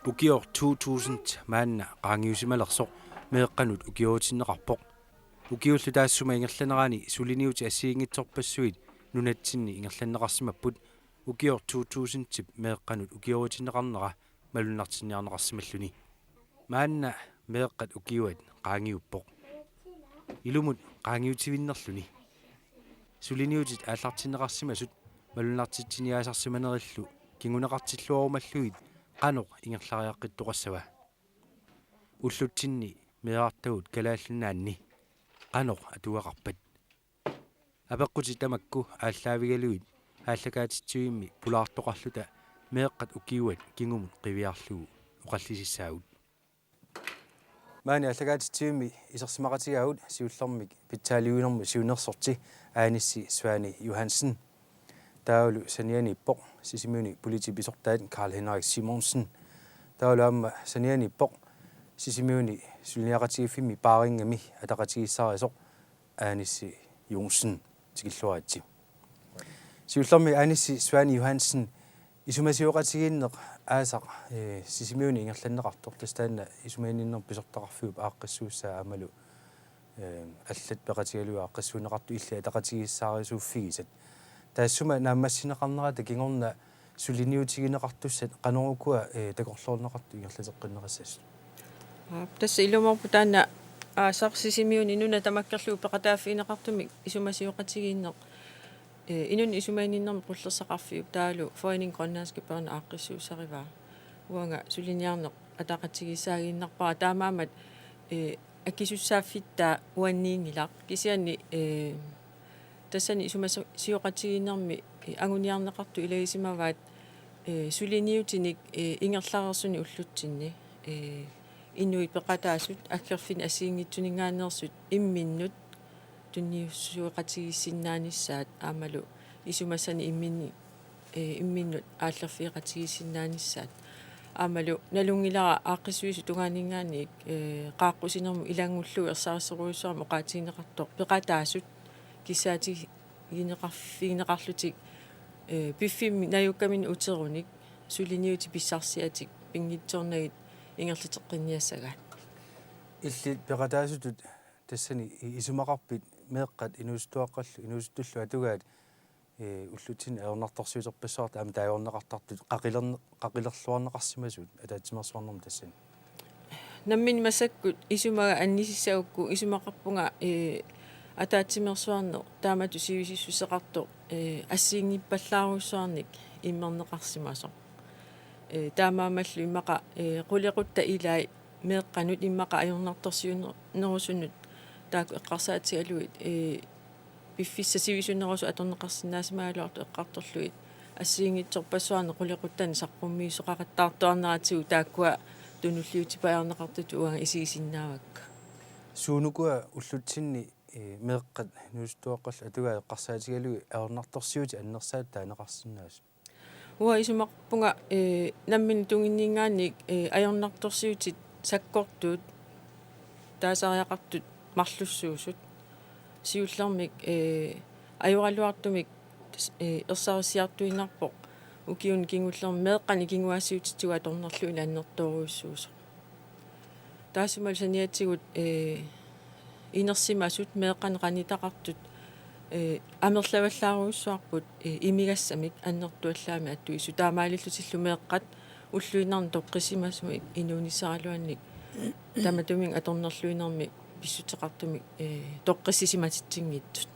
Ukior 2000 maanna qaangiusimalersoq meeqqanut ukiuutinneqarpoq ukiullu taassuma ingerlanerani suliniuti assiingitsorpassuit nunatsinni ingerlanneqarsimapput ukior 2000 tip meeqqanut ukiuutinneqarnera malunnartinniarneqarsimalluni maanna meeqqat ukiuat qaangiuppoq ilumut qaangiutivinnerluni suliniutit aallartinneqarsimasut malunnartitsiniaasarsimanerillu kinguneqartilluarumalluit qanoq ingerlariaqqittoqassava ullutsinni meeartagut kalaallunaanni qanoq atuaqarpat apeqquti tamakku ааllaavigaluit ааллакаатитсуимми пулаартоқарлута меэққат укиуат кингумут қивиарлугу уқаллисиссаагут маани ааллакаатитсуимми исерсимақатигаагут сиуллэрмик питсаалиуинэрму сиунерсорти аанисси Svane Johansen таулу саниани иппоқ сисимиуни полити писортаат Karl Henrik Simonsen таулу амма саниани иппоқ сисимиуни сулниақатигиффимми паарингами атақатигиссаариасоқ аанисси Jonsen тикиллуаатси сиуллэрми аанисси Svane Johansen исумасиоқатигииннеқ аасақ сисимиуни ингерланнеқартор тастаанна исумааниннер писортақарфиуп ааққиссууссаа амалу аллат пеқатигалуа ааққиссуунеқарту илла атақатигиссаарисууффигисат таассума нааммассинеқарнерата кингорна сулиниутигинеқартуссат қанорукуа такорлоорнеқарту ингерлатеққиннеқассас тасса илуморпу таана аасақ сисимиуни нуна тамаккерлуу пеқатааффинеқартумик исумасиоқатигииннеқ инун исумааниннерми qullersaqarfiup taalu forening grønlandske børn aaqqissuusariva uanga suliniarneq ataqatigissaagiinnarpara taamaamat akisussaaffittaa uanniingilaq kisianni tassani isumassioqatigiinnermi anguniarneqartu ilagisimavaat suliniutinik ingerlarersuni ullutsinni innuit peqataasut akkerfin asiingitsuningaannersut imminnut tunniussuuqatigissinnaanissaat aamalu isumassani imminnut aallerfiiqatigissinnaanissaat aamalu nalungilara aaqqissuisu tungaaningaannik qaaqqusинерму илангуллу ерсаарисеруйуссуарма qaatigineqartoq peqataasut kissaati гинеқарфигинеқарлутик пиффимми наюккамин утеруник сулиниути писсарсиатик пингитсорнагит ингерлитеққинниассагаат илли пеқатаасутут тассани исумақарпит меэққат инуустуаққаллу инуустуллу атугаат уллутсин аернарторсуитерпассуарта ама таайорнеқартартут қақилерлуарнеқарсимасуут атаатсимерсуарнерм тассани наммини масаккут исумага аннисиссагукку исумақарпунга атаатсимерсуарне таамату сивисиссусеқарто ассиингиппаллааруссуарник иммернеқарсимасо таамаамаллу имақа қулеқутта илай меэққанут иммақа аёрнарторсиунерусунут тааку эққарсаатигалуит пиффисса сивисунерусу аторнеқарсинаасимагалуарту эққарторлуит ассиингитсорпассуарне қулеқуттани саққуммиисоқақаттаартуарнаатигу тааккуа тунуллиутипаярнеқартут уага исигисиннаавакка суунукуа уллутсинни меэққат нуустуаққалла атугаа эққарсаатигалуи аернарторсиути аннерсаат таанеқарсинаас уа исумақпунга наммини тунгинниингаанник аёрнарторсиутит саккортуут таасариақартут марлуссуусут сиуллэрмик аюралуартумик ерсарисиартуинарпоқ укиун кингуллерми меэққани кингуассиутитсуга торнерлуина аннерторуйуссуусо таасумал саниатсигут инерсимасут меэққани қанитақартут амерлаваллааруйуссуарпут имигассамик аннертуаллаами аттуису таамаалиллутиллу меэққат уллуинарни тоққисимасмик инуунисаралуанник таматумин аторнерлуинерми писсутеқартумик тоққиссисиматитсингиттут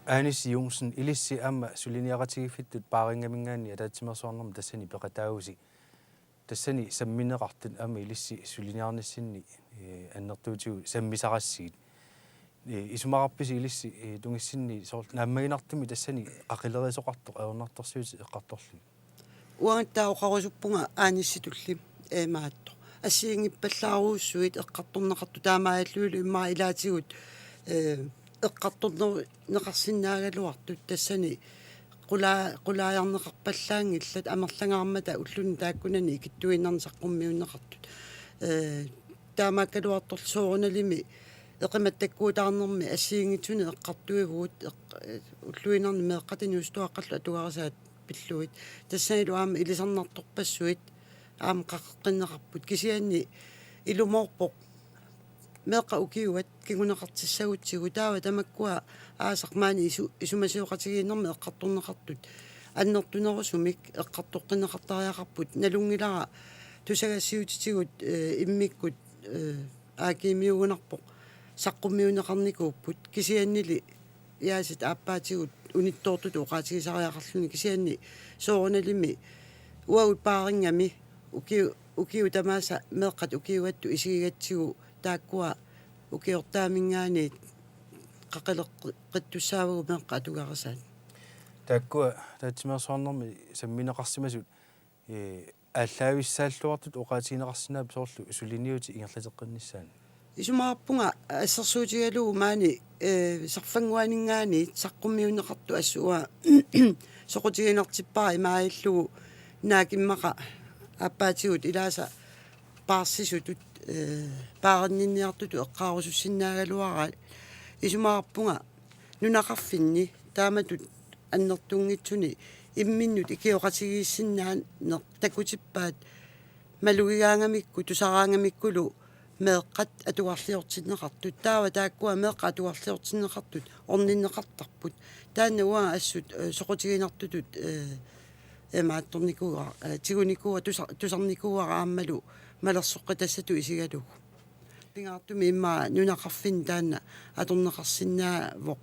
Anis Jonsen илисси аама сулиниақатигиффиттут паарингамингаани атаатсимерсуарнерми тассани пеқатаагуси тассани самминеқартут аама илисси сулиниарниссинни аннертуутигу саммисарассигит исумақарписи илисси тунгиссинни соор нааммагинартуми тассани ақилерисоқартоқ аернарторсуути эққарторлу уангаттаоқарусуппунга аанисситулли маатто ассиингиппаллааруussуит эққарторнеқарту таамааллуилу иммаа илаатигут эққарторнер неқарсинаагалуартут тассани qulaajarneqarpallaangillat amerlangаарmata ulluni taakkunani ikittuinnernisaqqummиуннеқартут таамааккалуарторсуурналими эқиматтаккуутаарнерми ассиингитсуни эққартуигуут уллуинерни меэққатини устуаққаллу атугарисаат пиллуит тассанилу аама илисарнарторпассуит аама қаққиннеқарпут кисианни илумоорпоқ меэқа укиуат кигунеқартиссагутсигу таава тамаккуа аасақмаани исумасиоқатигииннэрми эққарторнеқартут аннертунерусумик эққартоққиннеқартариақарпут налунгилара тусагассиутитигут иммиккут аакимиугунарпоқ саққуммиунеқарникууппут кисианнили яасит ааппаатигут униттоортут уқаатигисариақарлуни кисианни соорналими уагут паарингами укиу тамааса меэққат укиуатту исигигатсигу тааккуа укиортаамингаани қақалеққиттуссаавагу меэққа атугарасаат тааккуа таатсимерсуарнэрми самминеқарсимасут ааллаависсааллуартут уқаатигинеқарсинаап соорлу сулиниути ингерлатеққиннissaани исумаарпунга ассерсуутигалуу маани сарфангуанингаани саққуммиунеқарту ассуа соқутигинертиппаа имаиллугу наакиммақа аппаатигут илааса паарсисутут паарнинниартуту эққаарусуссиннаагалуараа исумаарпунга нунақарфинни тааматут аннертунгитсуни имминнут икиоқатигииссиннаан такутиппаат малугигаангамикку тусараангамиккулу меэққат атуарлиортиннеқартут таава тааккуа меэққа атуарлиортиннеқартут орниннеқартарпут таанна уаа ассут соқутигинартутут эмаатторникуа тигуникуа тусарникуара ааммалу малерсоққа тассату исигалугу пингаартуми имма нунақарфин таанна аторнеқарсиннаавоқ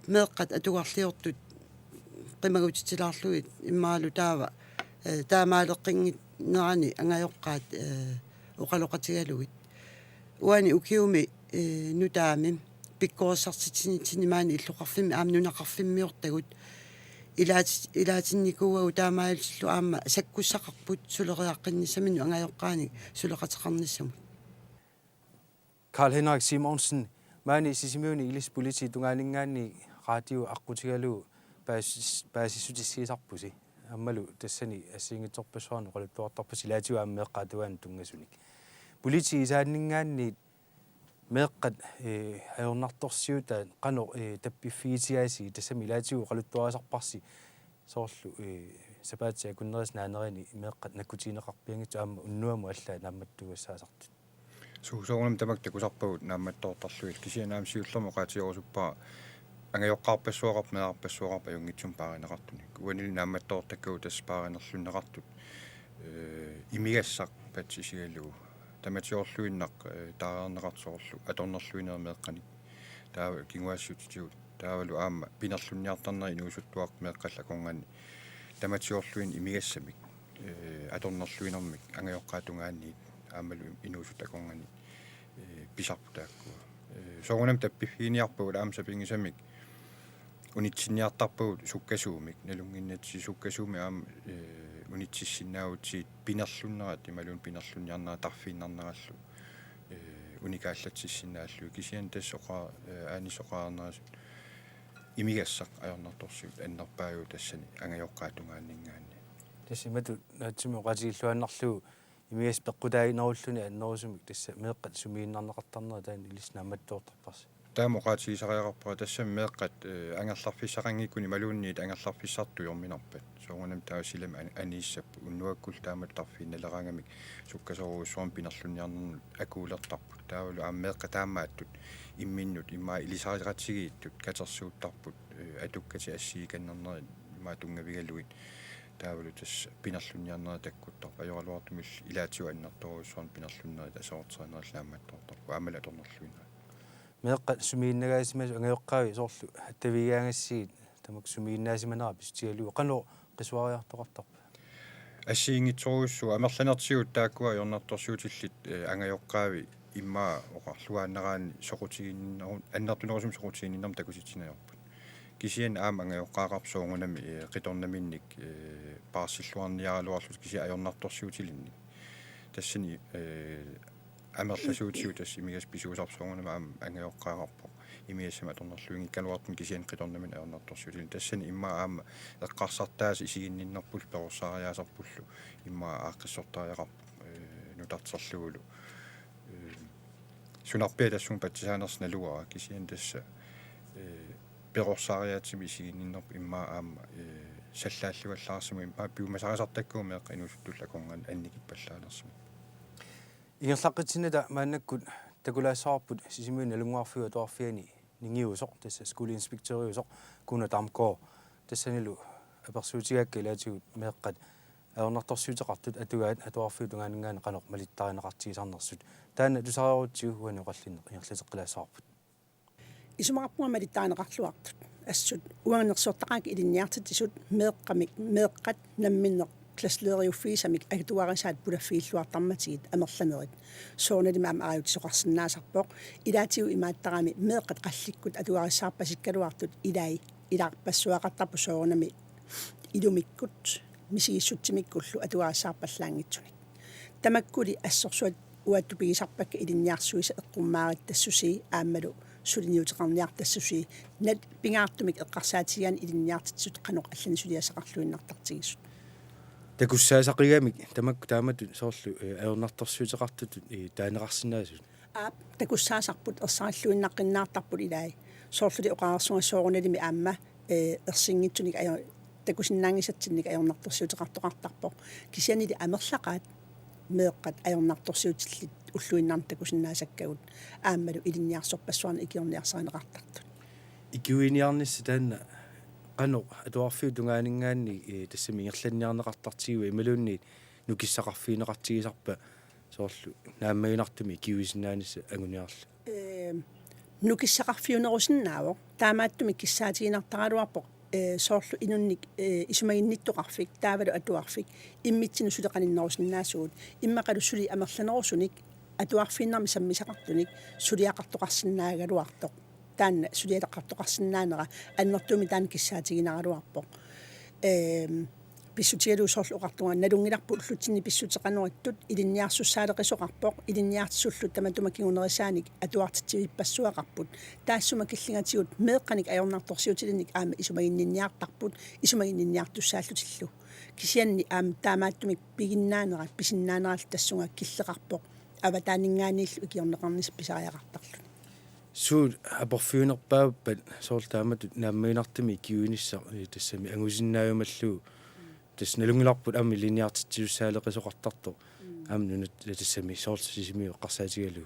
меэққат атуарлиортут qimagutitilaarluit immaalu taava taamaaleqqingit nerani angajoqqaat uqaloqatigaluit uani ukiumi nutaamim pikkoorsarsitinimaani illuqarfimmi aamnunaqarfimmiortagut ilaatinnikууagu taamaalillu aamma sakkussaqarput suleriaqqinnissaminu angajoqqaani suleqateqarnissamut Karl Henrik Simonsen maani sisimiuni ilis politi tungaaningaanni radio aqutigalu baasisutissiisarpusi аммалу тассани ассиингитсорпассуарну qaluttuartarpusi laatiua аммеэккаатуаан тунгасуник полити исааннингаанни меэккат аёрнарторсиута qano таппиффиитиааси тассами лаатиу qaluttuarasarparsi соорлу сапаатиа куннерис наанерини меэккат наккутиинеқарпиангитсу аама уннуаму аллаа наамматтугассаасартут суусоорнам тамактакусарпагут наамматтоортарлуит кисианаам сиуллермо qaatiorusuppa ангайоққарпассуақарп меарпассуақарпа юнгитсум пааринеқартуник уанили наамматтоортаккуу таспааринерлуннеқартут имигассақ патсисигаллугу таматиорлуиннақ таарнеқартсоорлу аторнерлуинермеэққаник таава кингуассутитигут таавалу аама пинерлунниартарнери нуусуттуақ меэққалла конгани таматиорлуин имигассамик аторнерлуинермик ангайоққаатунгаанниит аамалу инуусут аконгани писарпутааккуа соонам таппиффиниарпагут аамсапингисамик унитсинниартарпагут суккасуумик налунгиннатси суккасууми аама унитсиссиннаавутсиит пинерлуннерат ималуун пинерлунниарнера тарфииннарнераллу уникааллатсиссиннааллу кисиан тассоқаа аанисоқаарнерасут имигассақ аёрнарторсуут аннерпаагу тассани ангайоққаатунгааннингаани тассимату наатсими оқатигиллуаннарлугу имигас пеққутаагинеруллуни аннерусумик тасса меэққат сумииннарнеқартарнера таан илиснаматтуортарпарси таамоқаатигисариақарпара тассам меэққат ангерларфиссақангиккуни малуунниит ангерларфиссарту йорминарпат соонганам таасилам анииссаппу уннуаккул таамат тарфиинналераангамик суккасоруусуарм пинерлунниарнерну акуулертарпут таавалу ааммеэққа таамааттут имминнут иммаа илисариратсигииттут катерсууттарпут атуккати ассииканнернери иммаа тунгавигалуит таавалу тас пинерлунниарнера таккуттарпа ажоралуартумил илаатиу аннерторуусуарм пинерлуннери тасоортернерлаамматтортарпу аамала аторнерлуинера меэққат сумииннагаасимасу ангайоққаави соорлу хаттавигаангассигит тамак сумииннаасиманера пистигалугу qano qisuariartoqartarpa ассиингитсоруссу амерланертигут тааккуа йорнарторсуутиллит ангайоққаави иммаа оқарлуааннераани соқутигиннерун аннертунерусум соқутигиннерм такуситсинаёрпут кисиан аама ангайоққаақарсуунгунами қиторнаминник паарсиллуарниаралуарлут кися аёрнарторсуутилинник тассани амерласуутиу тасс имигас писуусарсуунгунама аама ангайоққаақарпо имиассама аторнерлуинги кануартун кисиан қиторнамин аёрнарторсуутилин тассани иммаа аама эққарсартаас исигинниннерпул перуссаариаасарпуллу иммаа ааққиссортариақарпо нутартерлугулу сунарпиа тассун патсисаанерс налуара кисиан тасса перуссаариаатсими исигинниннерпу иммаа аама саллааллуаллаарсиму пиумасарасартаккуumi эққа инусуттуллакорнан анникиппаллаалерсиму ингерлаққитсинната мааннаккут такулаассаарпут сисимуин алунгуарфиу туарфиани нингиусоқ тасса скулиинспекториусоқ куна тамкоо тассанилу аперсуутигаакка илаатигут меэққат аернарторсуутеқартут атугаат атуарфиу тунгаанингаана қанеқ малиттаринеқартигисарнерсут таана тусариорутсигу хуани оқаллинне ингерлисеққилаассаарпут исумақарпунга малиттаринеқарлуартут ассут уангнерсуортақаак илинниартитисут меэққат намминнеқ класслериуффисамик агитуарисаат пулаффииллуартарматигит амерланерит сооналимаам ариутисоқарсинаасарпоқ илаатигу имааттарами меэққат қалликкут атуариссаарпасиккалуартут илаарпассуақартарпу соонами илумиккут мисигиссутсимиккуллу атуариссаарпаллаангитсуник тамаккули ассорсуат уаттупигисарпакка илинниарсуиса эққуммаарит тассуси ааммалу сулиниутеқарниартассуси нат пингаартумик эққарсаатигаан илинниартитсут қаноқ аллани сулиасақарлуиннартартигиссут такуссаасақигамик тамакку таамату соорлу аернарторсуутеқартут таанеқарсинаасут такуссаасарпут ерсараллуиннаққиннаартарпут илаи соорлули оқаарсунга соорналими аама ерсингитсуник ая такусиннаангисатсинник аернарторсуутеқартоқартарпо кисианили амерлақаат меэққат аернарторсуутиллит уллуиннаарна такусиннаасаккагут ааммалу илинниарсорпассуарна икиорниарсаринеқартартут икуиниарнисса таанна qano atuarfiu tungaanингаанни тассами ингерланниарнеқартартигуа ималуунни нукиссақарфиинеқартигисарпа соорлу нааммагинартуми киуисиннаанисса агуниарла нукиссақарфиунерусиннаавоо таамааттуми киссаатигинартаралуарпоқ соорлу инунник исумагинниттоқарфик таавалу атуарфик иммитсину сулеқаниннерусиннаасуут иммақалу сули амерланерусуник атуарфииннарми саммисақартуник сулиақартоқарсинаагалуартоқ таанна сулиалеқартоқарсинаанера аннертуми таан киссаатигинаралуарпоқ писсутигалу соорлу оқартунга налунгиларпу уллутсинни писсутеқануриттут илинниарсуссаалеқисоқарпоқ илинниартисуллут таматума кигунерисааник атуартитсивиппассуақарпут таассума киллингатигут меэққаник аернарторсиутилинник аама исумагиннинниартарпут исумагиннинниартуссааллутиллу кисианни аама таамааттумик пигиннаанера писиннаанерал тассунга киллеқарпоқ аватаанингааниллу икиорнеқарнис писариақартарлу суут апорфиунерпааппат соорлтааматут нааммиинартами киуинисса тассами ангусиннааюмаллуу тасналунгиларпут амми линиартитсиуссаалеқисоқартарто амнунат тассами соорсисимиу эққарсаатигалу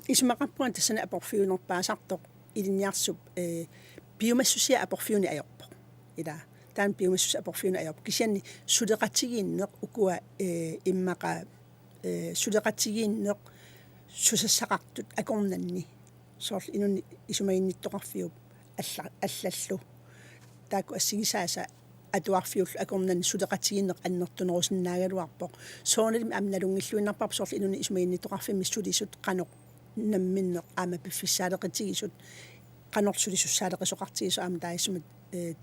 исумақарпуан тассана апорфиунерпаасартоқ илинниарсуп биомассусиа апорфиуни аёрпо ила таан биомассуси апорфиуни аёрпо кисианни сулеқатигииннеқ укуа иммақа сулеқатигииннеқ сусассақартут акорнанни соорл инунни исумагинниттоқарфиуп аллаллу тааку ассигисааса атуарфиуллу акорнанни сулеқатигиннеқ аннертунерусиннаагалуарпоқ сооналими амналунгиллуиннарпарп соорл инунни исумагинниттоқарфимми сулисут қаноқ намминнеқ аама пиффиссаалеқитигисут qanорсулиссаалеқисоқартигису аама таиссума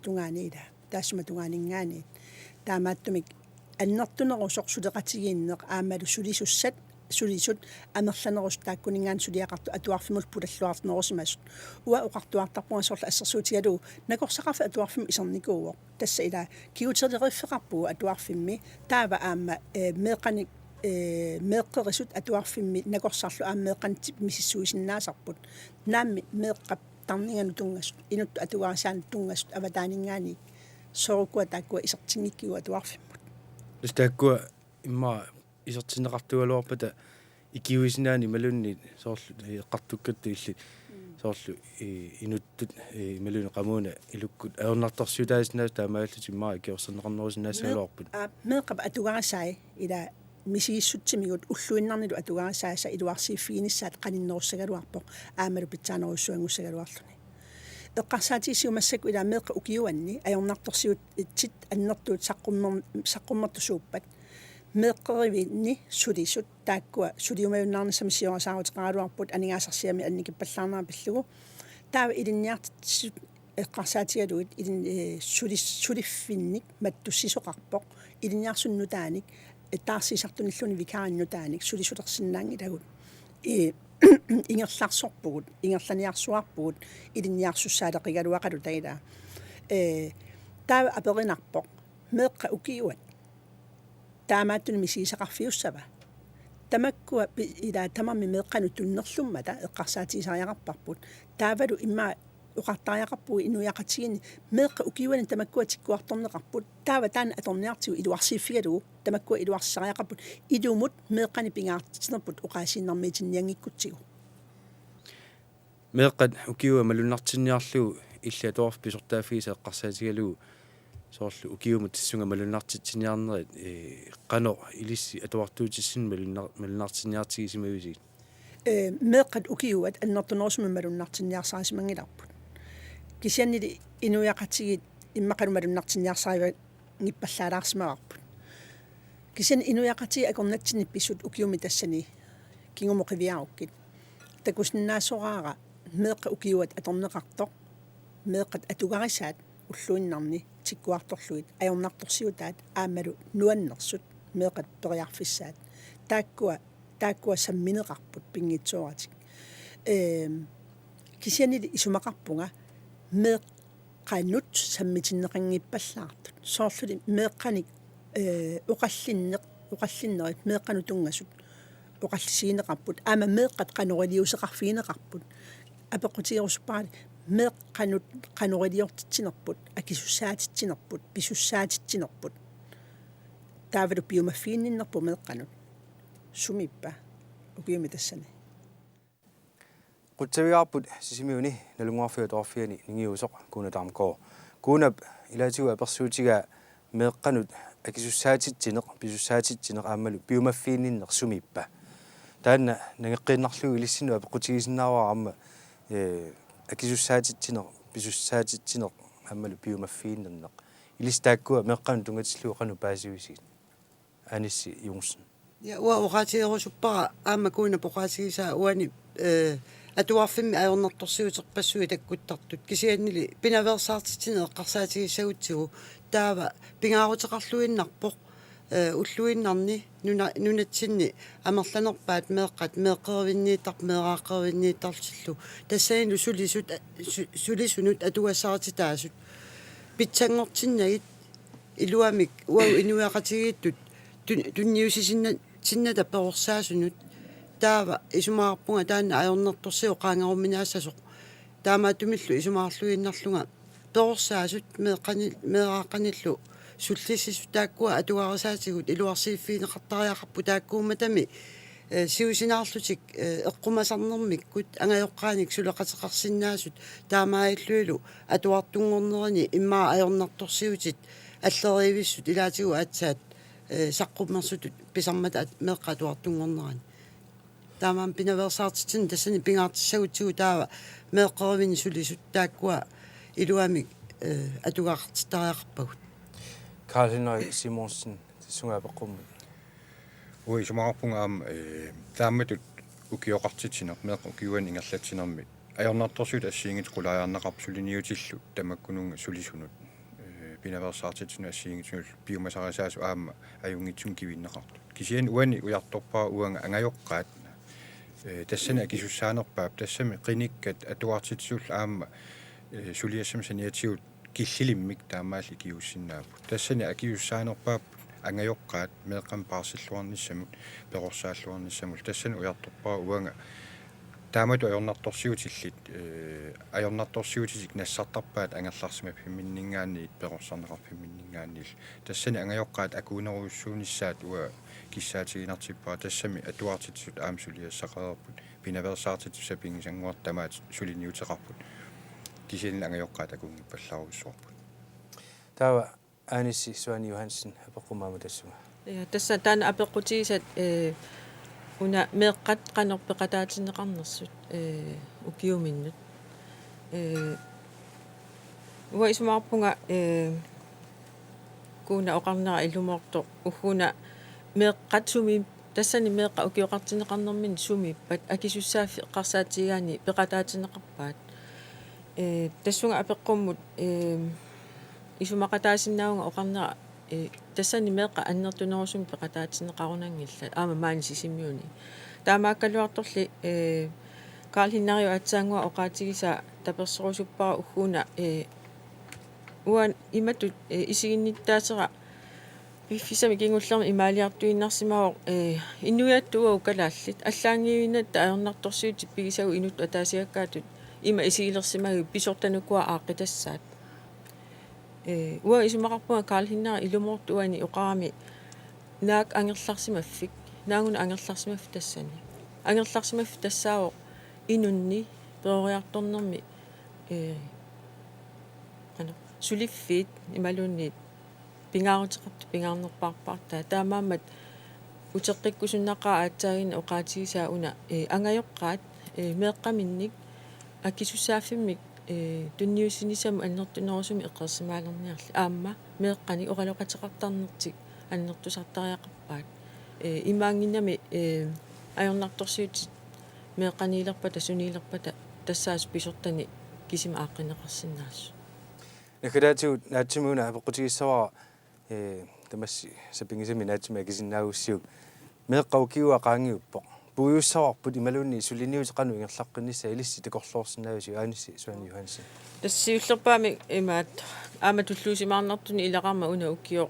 тунгаанила таассума тунгаанингаани таамааттумик аннертунерусоқ сулеқатигииннеқ аамалу сулисуссат сулисут амерланерус тааккунингаан сулиақарту атуарфимул пулаллуартнерусимасут уа оқартуартарпуа сорла ассерсуутигалу накорсақарфи атуарфим исерникууо тасса ила киутерериффеқарпуу атуарфимми таава аама меэқаник меэққерисут атуарфимми накорсарлу аама меэқантип мисиссуисиннаасарпут наамми меэққап тарнингану тунгасут инутту атуарисаан тунгасут аватаанингаани соорукуа тааккуа исертингиккиу атуарфиммут тааккуа имма исертинеқартугалуарпата икиуисинаани малунни соорлу эққартуккатту илли соорлу инуттут малуни қамуна илуккут аернарторсуутаасинаас таамааллути иммаа киорсернеқарнерусинаассагалуарпут меэққап атугарасай ила мисигиссутсимигут уллуиннарнилу атугарасааса илуарсииффигиниссаат қаниннеруссагалуарпоқ аамалу питсаанеруссуангуссагалуарлуни эққарсаатиссиумассаку ила меэққа укиуанни аернарторсиут тит аннертуут саққуммертусууппат меэққеривинни сулисут тааккуа сулиумаюннаарнссами сиорасаарутеқаралуарпут анигаасарсиами анникиппаллаарнаа пиллугу таава илинниартитсут эққарсаатигалуит илин сулиффинник маттуссисоқарпоқ илинниарсуннутааник таарсисартуниллуни викаариnnутааник сулисулерсиннаангилагут ингерларсорпугут ингерланиарсуарпугут илинниарсуссаалеқигалуақалу таила таава аперинарпоқ меэққа укиуат таамааттуни мисигисақарфиуссава тамаккуа ила тамамми меэққану туннерлуммата эққарсаатигисариақарпарпут таавалу имма uqartariaqarpui inuiaqatigini meeqqa ukiuanin tamakkua tikkuartorneqarput taava taana atorniartigu iluarsiiffigalugu tamakkua iluarsariaqarput ilumut meeqqani pingaartinerput uqaasinnarmiitinniangikkutigu meeqqat ukiua malunnartinniarlugu illa torf pisortaafiisa eqqarsaatigalugu soorlu ukiuma tissunga malunnartitiniarnerit qano ilissi atuartuutissin malunnartinniartigisimavisiit meeqqat ukiuat annertunerusumi malunnartinniarsaasimangilarput kisiannili inuiaqatigit immaqalu malunnartinniarsaaiva ngippallaalaarsimaqarput kisian inuiaqatigi akornatsinni pissut ukiumi tassani kingumoqiviarukkit takusninnaasoraaqa meeqqa ukiuat atorneqartoq meeqqat atugarisaat уллуиннарни тиккуарторлуит аёрнарторсиутаат аамалу нуаннерсут меэкъат периарфиссаат тааккуа самминеқарпут пингитсуаратик кисианили исумақарпунга меэққанут саммитиннеқангиппаллаартут соорлули меэққаник уқаллиннерит меэққану тунгасут уқаллисигинеқарпут аама меэққат қанорилиусеқарфигинеқарпут апеққутигерусуппаали meeqqanut qanoriliortitsinerput akisussaaatitsinerput pisussaatitsinerput taavalu piumaffiinninnerpu meeqqanut sumippa ukiumi tassani qutsaviarput sisimiuni nalunguarfiu torfiani ningiusoq kuunataamkoo kuunap ilaatigu apersuutiga meeqqanut akisussaaatitsineq pisussaatitsineq aammalu piumaffiinninner sumippa taanna nangeqqinnarlugu ilissinu apeqqutigisinnaawaa акисуссаатитсинер писуссаатитсинер аммалу пиумаффииннернеқ илистааккуа меққану тунгатиллуу қану паасивисит анисси юнгсен я уа оqaatigerusupпара аама куина поqaатигиса уани атуарфимми аёрнэрторсиутерпассуи таккуттартут кисианнили пинаверсаартитсинер эққарсаатигиссагутсигу таава пингаарутеқарлуиннарпоқ уллуиннарни нунатсинни амерланерпаат меэққат меэққервиннииттар меэрааққервиннииттарллу тассаину сулисунут атуассаартитаасут питсангортиннагит илуамик уау инуяқатигииттут тунниусисинната перорсаасунут таава исумаарпунга таанна аёрнерторсиу qaangerumminaassasuq таамаатумиллу исумаарлуиннарлунга перорсаасут меэрааққаниллу суллиссису тааккуа атуарисаатигут илуарсииффиинеқартариақарпу тааккууматами сиусинаарлутик эққумасарнэрмиккут ангайоққааник сулеқатеқарсиннаасут таамааиллуилу атуартунгорнерани иммаа аёрнарторсиутит аллериивиссут илаатигу аатсаат саққуммерсутут писармата меққа атуартунгорнерани таамаан пинаверсаартитсин тассани пингаартиссагутсигу таава меққервини сулисут тааккуа илуамик атугаартиттариақарпагут Karl Henrik Simonsen тисунгаапеққумми уи сумаарпунгаам таамматут укиоқартитсинер меэқ укиуан ингерлатсинерми аёрнарторсуут ассиингит қулааярнеқарп сулиниутиллу тамаккунунга сулисунут пинаверсаартитсуна ассиингитсунул биомасарисаасу аама аюнгитсун кивиннеқарту кисиан уани уярторпаа уанга ангайоққаат тассана акисуссаанерпаап тассами қиниккат атуартитсуул аама сулиассам саниатсиут киллилиммик таамаалли киуссиннаапут тассани акиуссаанерпаап ангайоққаат меэққам паарсиллуарниссамут перорсааллуарниссамут тассани уярторпаа уанга таамату аёрнарторсиутиллит аёрнарторсиутисик нассартарпаат ангерларсима пимминнингаани перорсарнеқарпимминнингаанил тассани ангайоққаат акуунеруйуссуунissaат уа киссаатигинартиппаа тассами атуартитсут аамсулиассақарерпут пинаверсаартитсуса пингисангуартамаат сулиниутеқарпут кисилин ангайоққаат акунгиппалларуссуарпут таава анисси суани Johansen апеққумаама тассуга я тасса таана апеққутигисат уна меэққат қанерпеқатаатиннеқарнерсут укиуминнут уа исумаарпунга куна оқарнера илумоорто уггуна меэққат суми тассани меэққа укиоқартинеқарнермин сумиппат акисуссааффи эққарсаатигаани пеқатаатинеқарпаат тассунга апеққуммут исумақатаасиннаунга оқарнера тассани меэққа аннертунерусум пеқатаатинеқарунангилла аама маани сисимиуни таамааккалуарторли Карл Хиннарио атсаангуа оқаатигиса таперсерусуппара уггуна уан иматут исигинниттаасера пиффисами кингуллерми имаалиартуиннарсимао иннуяаттуа укалааллит аллаангиуинат аернарторсуутип пигисагу инут атаасиаккаатут има исигилерсимагу писортануккуа ааққитассаат уа исумақарпуга каалхиннера илумортуани оқарами наак ангерларсимаффик наагуна ангерларсимафф тассани ангерларсимафф тассаавоқ инунни перориарторнерми сулиффит ималуунниит пингаарутеқарту пингаарнерпаарпартаа таамаамат утеққиккусуннақаа аатсаагина оқаатигисаа уна ангайоққаат меэққаминник аккисуссааффиммик тунниусинисаму аннертунерусуми эққерсимаалерниарли аама меэққани оралоқатеқартарнертик аннертусартариақарпаат имаангинами ajornartorsiutit meeqqaniilerpata suniilerpata tassaas pissortani kisima aaqqinneqarsinnaassu nakalaatigut naatsimuna apequtigissaraa tamassi sapingisami naatsima kisinnaagussiuk meeqqaukiua qaangiuppoq puuyussararput imaluunni suliniuteqanu ingerlaqqinissa ilissi takorluorsinnaavisi aanissi Suanni Johansen tassiullerpaami imaat aama tulluusimaarnartuni ilaqarma una ukkior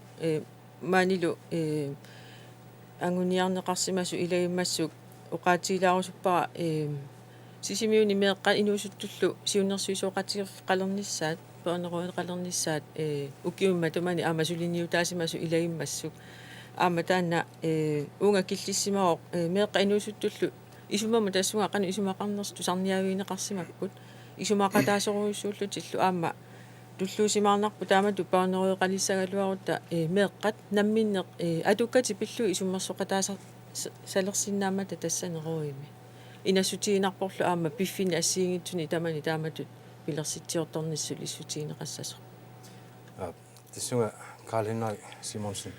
maanilu anguniarneqarsimasu ilagimmassuk uqaatiilaarusuppara sisimiuni meeqqa inuusuttullu siunnersuisuoqatiger qalernissaat pooneruun qalernissaat ukkiumma tumani aamassuliniutaasimasu ilagimmassuk aama taanna unga killissimaroq meeqqa inuusuttullu isumama tassunga qanu isumaqarners tusarniaviineqarsimapput isumaqataasoruissuullutillu aama tulluusimaarnarpu taamatu paaneruuqalissagaluarutta meeqqat namminneq atukkati pillu isummersoqataasa salersinnaamata tassaneruimi inassutiinarporlu aama piffini assiingitsuni tamani taamatut pilersitsiortornissul issutiineqassaso tassunga Carl Henrik Simonsen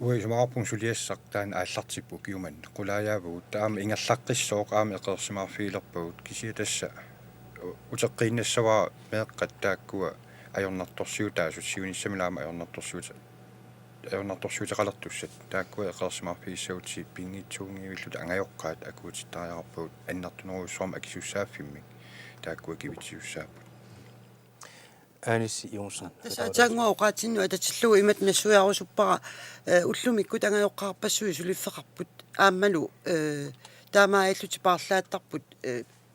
уисумаарпун сулиассақ таан ааллартиппу киуман qulaajaavut таама ингерлаққиссооқ аама эқерсимаарфиилерпагут кисия тасса утеққиннассаваа меэққат тааккуа ajornartorsiutaasut siunissamilaama ajornartorsiutеқалертуссат тааккуа эқерсимаарфииссагутси пингитсуунгивиллут ангаёққаат акуутиттариарпагут аннартунеруйссуарма акисуссааффиммик тааккуа кивитсиуссааппут Aanissi Jonsen тасаатаангуа оqaатинну ататиллугу имат нассуяарусуппара уллумиккут ангаёққарпассуи сулиффеқарпут ааммалу таамааиллути paarlaattarput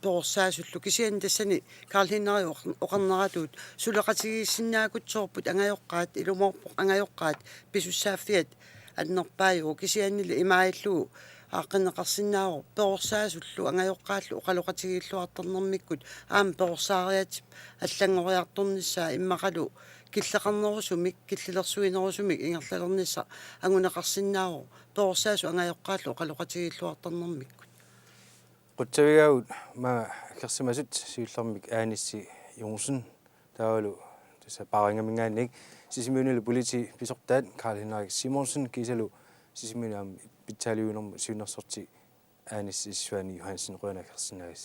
тоорсаасуллу кисиан тассани Карл-Хиннери оқарнератуут сулеқатигиссиннаакутсоорпут ангаёққаат илумоорпоқ ангаёққаат писуссааффиат аннерпааюу кисианнили имаиллугу ааққинеқарсиннаавор перорсаасуллу ангаёққааллу оқалоқатигииллуарторнэрмиккут аама перорсаариатип аллангориарторнissaа иммақалу киллеқарнерусумик киллилерсуинерусумик ингерлалернissaа агунеқарсиннаавор перорсаасу ангаёққааллу оқалоқатигииллуарторнэрмиккут Quttavigaut ma kersimasut siullermik aanissi Jonsen taavalu tassa paringamingaannik sisimiunil politi pisortaat Carl Henrik Simonsen kisalu sisimiunaam pittaaliunermu siunnersorti aanissi Suanni Johansen rønakersinnaagis